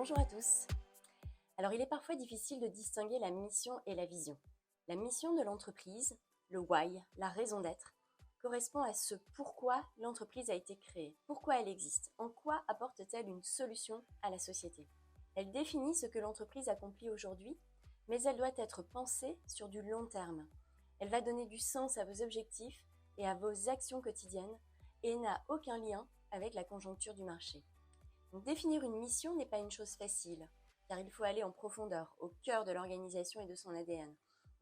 Bonjour à tous. Alors il est parfois difficile de distinguer la mission et la vision. La mission de l'entreprise, le why, la raison d'être, correspond à ce pourquoi l'entreprise a été créée, pourquoi elle existe, en quoi apporte-t-elle une solution à la société. Elle définit ce que l'entreprise accomplit aujourd'hui, mais elle doit être pensée sur du long terme. Elle va donner du sens à vos objectifs et à vos actions quotidiennes et n'a aucun lien avec la conjoncture du marché. Donc, définir une mission n'est pas une chose facile, car il faut aller en profondeur, au cœur de l'organisation et de son ADN,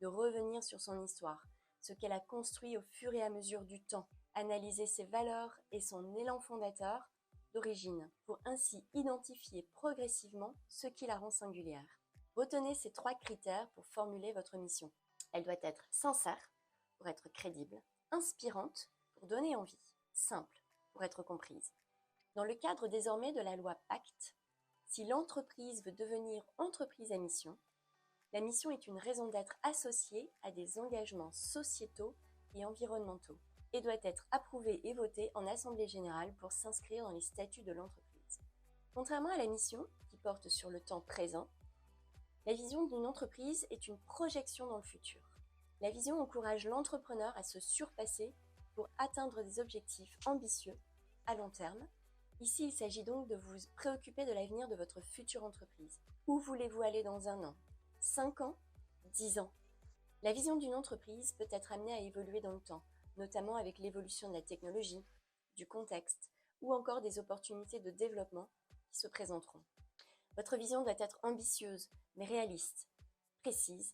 de revenir sur son histoire, ce qu'elle a construit au fur et à mesure du temps, analyser ses valeurs et son élan fondateur d'origine, pour ainsi identifier progressivement ce qui la rend singulière. Retenez ces 3 critères pour formuler votre mission. Elle doit être sincère, pour être crédible, inspirante, pour donner envie, simple, pour être comprise. Dans le cadre désormais de la loi Pacte, si l'entreprise veut devenir entreprise à mission, la mission est une raison d'être associée à des engagements sociétaux et environnementaux et doit être approuvée et votée en assemblée générale pour s'inscrire dans les statuts de l'entreprise. Contrairement à la mission, qui porte sur le temps présent, la vision d'une entreprise est une projection dans le futur. La vision encourage l'entrepreneur à se surpasser pour atteindre des objectifs ambitieux à long terme. Ici, il s'agit donc de vous préoccuper de l'avenir de votre future entreprise. Où voulez-vous aller dans 1 an, 5 ans, 10 ans? La vision d'une entreprise peut être amenée à évoluer dans le temps, notamment avec l'évolution de la technologie, du contexte ou encore des opportunités de développement qui se présenteront. Votre vision doit être ambitieuse, mais réaliste, précise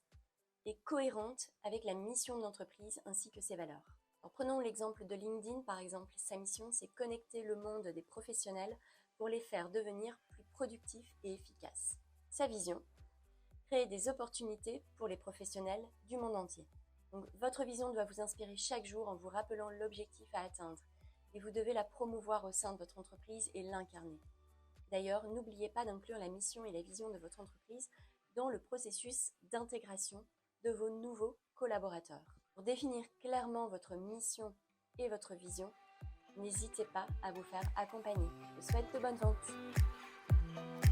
et cohérente avec la mission de l'entreprise ainsi que ses valeurs. Alors, prenons l'exemple de LinkedIn par exemple. Sa mission, c'est connecter le monde des professionnels pour les faire devenir plus productifs et efficaces. Sa vision, créer des opportunités pour les professionnels du monde entier. Donc, votre vision doit vous inspirer chaque jour en vous rappelant l'objectif à atteindre et vous devez la promouvoir au sein de votre entreprise et l'incarner. D'ailleurs, n'oubliez pas d'inclure la mission et la vision de votre entreprise dans le processus d'intégration de vos nouveaux collaborateurs. Pour définir clairement votre mission et votre vision, n'hésitez pas à vous faire accompagner. Je vous souhaite de bonnes ventes.